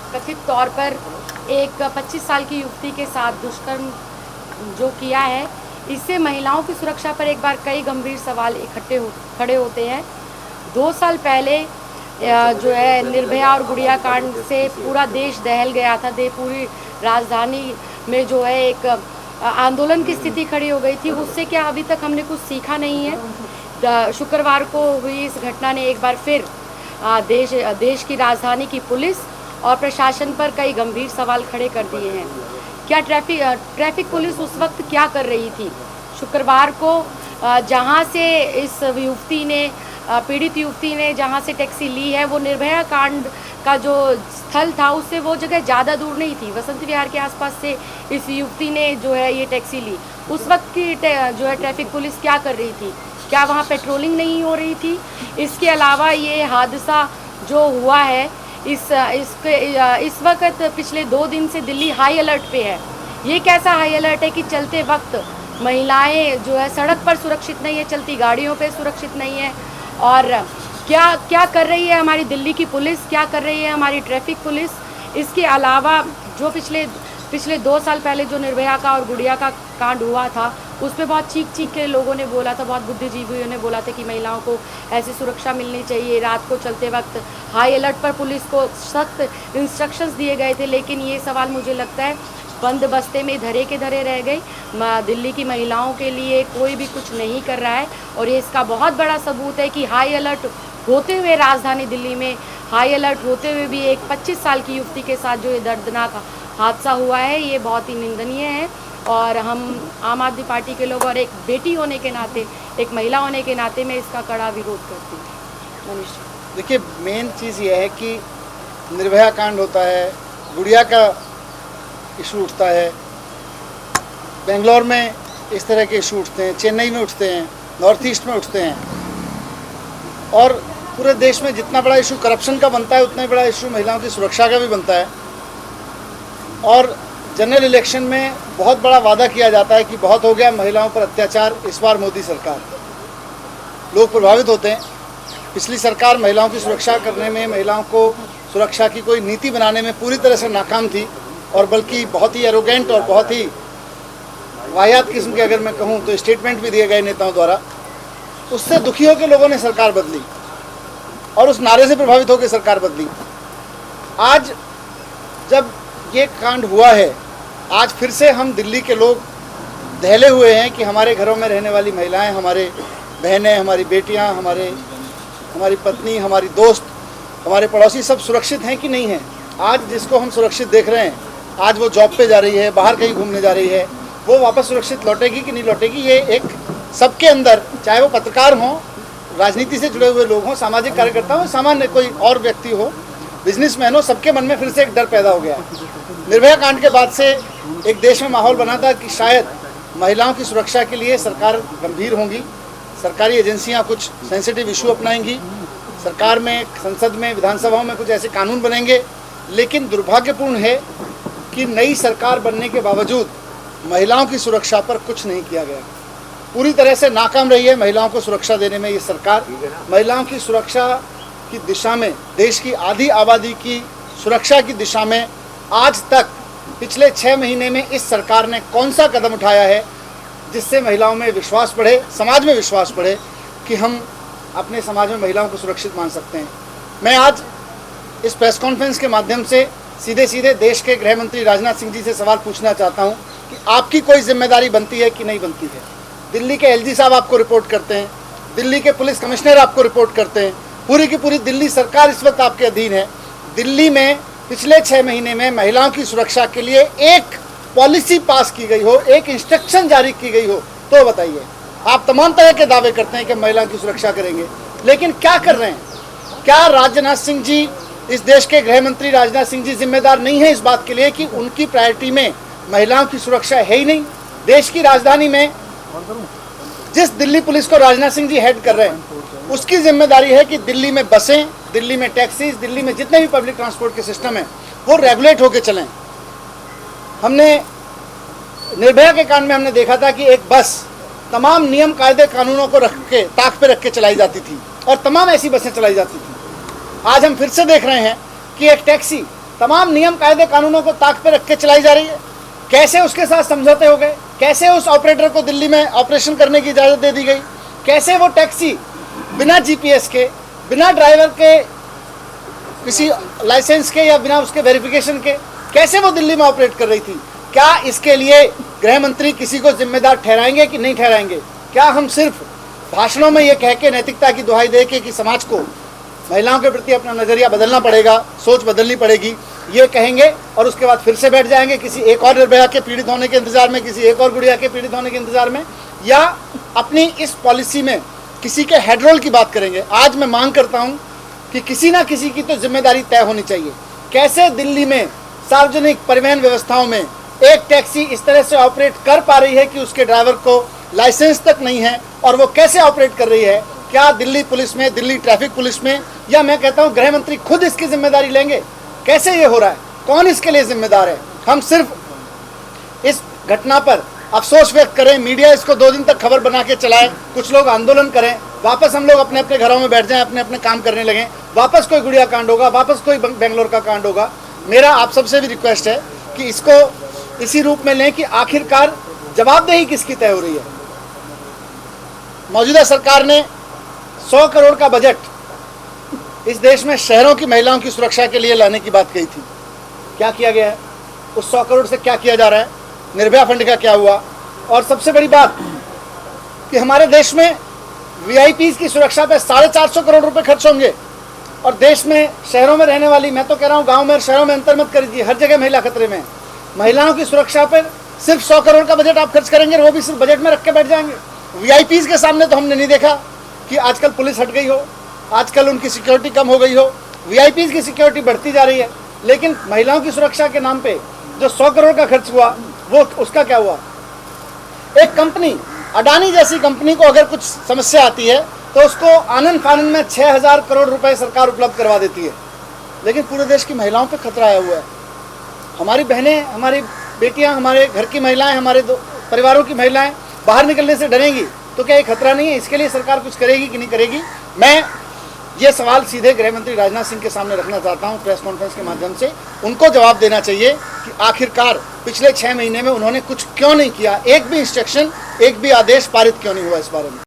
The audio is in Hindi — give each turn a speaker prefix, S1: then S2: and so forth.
S1: कथित तौर पर एक 25 साल की युवती के साथ दुष्कर्म जो किया है, इससे महिलाओं की सुरक्षा पर एक बार कई गंभीर सवाल खड़े होते हैं। 2 साल पहले जो है निर्भया और गुड़िया कांड से पूरा देश दहल गया था। पूरी राजधानी में जो है एक आंदोलन की स्थिति खड़ी हो गई थी। उससे क्या अभी तक हमने कुछ सीखा नहीं है। शुक्रवार को हुई इस घटना ने एक बार फिर देश की राजधानी की पुलिस और प्रशासन पर कई गंभीर सवाल खड़े कर दिए हैं। क्या ट्रैफिक पुलिस उस वक्त क्या कर रही थी? शुक्रवार को जहां से इस युवती ने पीड़ित युवती ने जहां से टैक्सी ली है, वो निर्भया कांड का जो स्थल था उससे वो जगह ज़्यादा दूर नहीं थी। वसंत विहार के आसपास से इस युवती ने जो है ये टैक्सी ली। उस वक्त की जो है ट्रैफिक पुलिस क्या कर रही थी? क्या वहाँ पेट्रोलिंग नहीं हो रही थी? इसके अलावा ये हादसा जो हुआ है, इस वक्त पिछले 2 दिन से दिल्ली हाई अलर्ट पे है। ये कैसा हाई अलर्ट है कि चलते वक्त महिलाएं जो है सड़क पर सुरक्षित नहीं है, चलती गाड़ियों पे सुरक्षित नहीं है। और क्या कर रही है हमारी दिल्ली की पुलिस, क्या कर रही है हमारी ट्रैफिक पुलिस? इसके अलावा जो पिछले 2 साल पहले जो निर्भया का और गुड़िया का कांड हुआ था, उस पर बहुत चीख के लोगों ने बोला था, बहुत बुद्धिजीवियों ने बोला था कि महिलाओं को ऐसी सुरक्षा मिलनी चाहिए। रात को चलते वक्त हाई अलर्ट पर पुलिस को सख्त इंस्ट्रक्शंस दिए गए थे। लेकिन ये सवाल मुझे लगता है बंद बस्ते में धरे के धरे रह गई। दिल्ली की महिलाओं के लिए कोई भी कुछ नहीं कर रहा है। और ये इसका बहुत बड़ा सबूत है कि हाई अलर्ट होते हुए राजधानी दिल्ली में हाई अलर्ट होते हुए भी एक 25 साल की युवती के साथ जो ये दर्दनाक हादसा हुआ है, ये बहुत ही निंदनीय है। और हम आम आदमी पार्टी के लोग और एक बेटी होने के नाते, एक महिला होने के नाते मैं इसका कड़ा विरोध करती हूँ। मनीष,
S2: देखिए, मेन चीज़ ये है कि निर्भया कांड होता है, गुड़िया का इशू उठता है, बेंगलोर में इस तरह के इशू उठते हैं, चेन्नई में उठते हैं, नॉर्थ ईस्ट में उठते हैं। और पूरे देश में जितना बड़ा इशू करप्शन का बनता है, उतना ही बड़ा इशू महिलाओं की सुरक्षा का भी बनता है। और जनरल इलेक्शन में बहुत बड़ा वादा किया जाता है कि बहुत हो गया महिलाओं पर अत्याचार, इस बार मोदी सरकार। लोग प्रभावित होते हैं। पिछली सरकार महिलाओं की सुरक्षा करने में, महिलाओं को सुरक्षा की कोई नीति बनाने में पूरी तरह से नाकाम थी। और बल्कि बहुत ही एरोगेंट और बहुत ही वाहियात किस्म के, अगर मैं कहूँ तो, स्टेटमेंट भी दिए गए नेताओं द्वारा। उससे दुखी होकर लोगों ने सरकार बदली और उस नारे से प्रभावित होकर सरकार बदली। आज जब ये कांड हुआ है, आज फिर से हम दिल्ली के लोग दहले हुए हैं कि हमारे घरों में रहने वाली महिलाएं, हमारे बहनें, हमारी बेटियां, हमारी पत्नी, हमारी दोस्त, हमारे पड़ोसी सब सुरक्षित हैं कि नहीं हैं। आज जिसको हम सुरक्षित देख रहे हैं, आज वो जॉब पे जा रही है, बाहर कहीं घूमने जा रही है, वो वापस सुरक्षित लौटेगी कि नहीं लौटेगी, ये एक सबके अंदर, चाहे वो पत्रकार हों, राजनीति से जुड़े हुए लोग हों, सामाजिक कार्यकर्ता हों, सामान्य कोई और व्यक्ति हो, बिजनेसमैन हो, सबके मन में फिर से एक डर पैदा हो गया है। निर्भया कांड के बाद से एक देश में माहौल बना था कि शायद महिलाओं की सुरक्षा के लिए सरकार गंभीर होंगी, सरकारी एजेंसियां कुछ सेंसिटिव इशू अपनाएंगी, सरकार में, संसद में, विधानसभाओं में कुछ ऐसे कानून बनेंगे। लेकिन दुर्भाग्यपूर्ण है कि नई सरकार बनने के बावजूद महिलाओं की सुरक्षा पर कुछ नहीं किया गया। पूरी तरह से नाकाम रही है महिलाओं को सुरक्षा देने में ये सरकार। महिलाओं की सुरक्षा की दिशा में, देश की आधी आबादी की सुरक्षा की दिशा में आज तक पिछले 6 महीने में इस सरकार ने कौन सा कदम उठाया है जिससे महिलाओं में विश्वास बढ़े, समाज में विश्वास बढ़े कि हम अपने समाज में महिलाओं को सुरक्षित मान सकते हैं। मैं आज इस प्रेस कॉन्फ्रेंस के माध्यम से सीधे देश के गृह मंत्री राजनाथ सिंह जी से सवाल पूछना चाहता हूं कि आपकी कोई जिम्मेदारी बनती है कि नहीं बनती है। दिल्ली के एलजी साहब आपको रिपोर्ट करते हैं, दिल्ली के पुलिस कमिश्नर आपको रिपोर्ट करते हैं, पूरी की पूरी दिल्ली सरकार इस वक्त आपके अधीन है। दिल्ली में पिछले 6 महीने में महिलाओं की सुरक्षा के लिए एक पॉलिसी पास की गई हो, एक इंस्ट्रक्शन जारी की गई हो, तो बताइए। आप तमाम तरह के दावे करते हैं कि महिलाओं की सुरक्षा करेंगे, लेकिन क्या कर रहे हैं? क्या राजनाथ सिंह जी, इस देश के गृह मंत्री राजनाथ सिंह जी जिम्मेदार नहीं है इस बात के लिए कि उनकी प्रायोरिटी में महिलाओं की सुरक्षा है ही नहीं? देश की राजधानी में जिस दिल्ली पुलिस को राजनाथ सिंह जी हेड कर रहे हैं, उसकी जिम्मेदारी है कि दिल्ली में बसें, दिल्ली में टैक्सीज, दिल्ली में जितने भी पब्लिक ट्रांसपोर्ट के सिस्टम हैं, वो रेगुलेट होकर चलें। हमने निर्भया के कांड में हमने देखा था कि एक बस तमाम नियम कायदे कानूनों को रख के, ताक पे रख के चलाई जाती थी और तमाम ऐसी बसें चलाई जाती थी। आज हम फिर से देख रहे हैं कि एक टैक्सी तमाम नियम कायदे कानूनों को ताक पे रख के चलाई जा रही है। कैसे उसके साथ समझौते हो गए, कैसे उस ऑपरेटर को दिल्ली में ऑपरेशन करने की इजाज़त दे दी गई, कैसे वो टैक्सी बिना जीपीएस के, बिना ड्राइवर के, किसी लाइसेंस के या बिना उसके वेरिफिकेशन के कैसे वो दिल्ली में ऑपरेट कर रही थी। क्या इसके लिए गृह मंत्री किसी को जिम्मेदार ठहराएंगे कि नहीं ठहराएंगे? क्या हम सिर्फ भाषणों में ये कह के नैतिकता की दुहाई दे के कि समाज को महिलाओं के प्रति अपना नज़रिया बदलना पड़ेगा, सोच बदलनी पड़ेगी, ये कहेंगे और उसके बाद फिर से बैठ जाएंगे किसी एक और निर्भया के पीड़ित होने के इंतजार में, किसी एक और गुड़िया के पीड़ित होने के इंतजार में, या अपनी इस पॉलिसी में किसी के हेड रोल की बात करेंगे? आज मैं मांग करता हूं कि किसी ना किसी की तो जिम्मेदारी तय होनी चाहिए। कैसे दिल्ली में सार्वजनिक परिवहन व्यवस्थाओं में एक टैक्सी इस तरह से ऑपरेट कर पा रही है कि उसके ड्राइवर को लाइसेंस तक नहीं है, और वो कैसे ऑपरेट कर रही है? क्या दिल्ली पुलिस में, दिल्ली ट्रैफिक पुलिस में, या मैं कहता हूँ गृह मंत्री खुद इसकी जिम्मेदारी लेंगे? कैसे ये हो रहा है? कौन इसके लिए जिम्मेदार है? हम सिर्फ इस घटना पर अफसोस व्यक्त करें, मीडिया इसको 2 दिन तक खबर बना के चलाए, कुछ लोग आंदोलन करें, वापस हम लोग अपने अपने घरों में बैठ जाएं, अपने अपने काम करने लगें, वापस कोई गुड़िया कांड होगा, वापस कोई बेंगलोर का कांड होगा। मेरा आप सबसे भी रिक्वेस्ट है कि इसको इसी रूप में लें कि आखिरकार जवाबदेही किसकी तय हो रही है। मौजूदा सरकार ने 100 करोड़ का बजट इस देश में शहरों की महिलाओं की सुरक्षा के लिए लाने की बात कही थी। क्या किया गया है? उस 100 करोड़ से क्या किया जा रहा है? निर्भया फंड का क्या हुआ? और सबसे बड़ी बात कि हमारे देश में वीआईपीज की सुरक्षा पे 450 करोड़ रुपए खर्च होंगे, और देश में शहरों में रहने वाली, मैं तो कह रहा हूँ गाँव में और शहरों में अंतर मत कर दीजिए, हर जगह महिला खतरे में। महिलाओं की सुरक्षा पर सिर्फ 100 करोड़ का बजट आप खर्च करेंगे, वो भी सिर्फ बजट में रख के बैठ जाएंगे। वीआईपीज के सामने तो हमने नहीं देखा कि आजकल पुलिस हट गई हो, आजकल उनकी सिक्योरिटी कम हो गई हो, वीआईपीज की सिक्योरिटी बढ़ती जा रही है, लेकिन महिलाओं की सुरक्षा के नाम पे जो 100 करोड़ का खर्च हुआ, वो उसका क्या हुआ? एक कंपनी, अडानी जैसी कंपनी को अगर कुछ समस्या आती है तो उसको आनंद फानन में 6000 करोड़ रुपए सरकार उपलब्ध करवा देती है, लेकिन पूरे देश की महिलाओं पे खतरा आया हुआ है। हमारी बहनें, हमारी बेटियां, हमारे घर की महिलाएं, हमारे परिवारों की महिलाएं बाहर निकलने से डरेंगी, तो क्या ये खतरा नहीं है? इसके लिए सरकार कुछ करेगी कि नहीं करेगी? मैं ये सवाल सीधे गृह मंत्री राजनाथ सिंह के सामने रखना चाहता हूं प्रेस कॉन्फ्रेंस के माध्यम से। उनको जवाब देना चाहिए कि आखिरकार पिछले 6 महीने में उन्होंने कुछ क्यों नहीं किया, एक भी इंस्ट्रक्शन, एक भी आदेश पारित क्यों नहीं हुआ इस बारे में।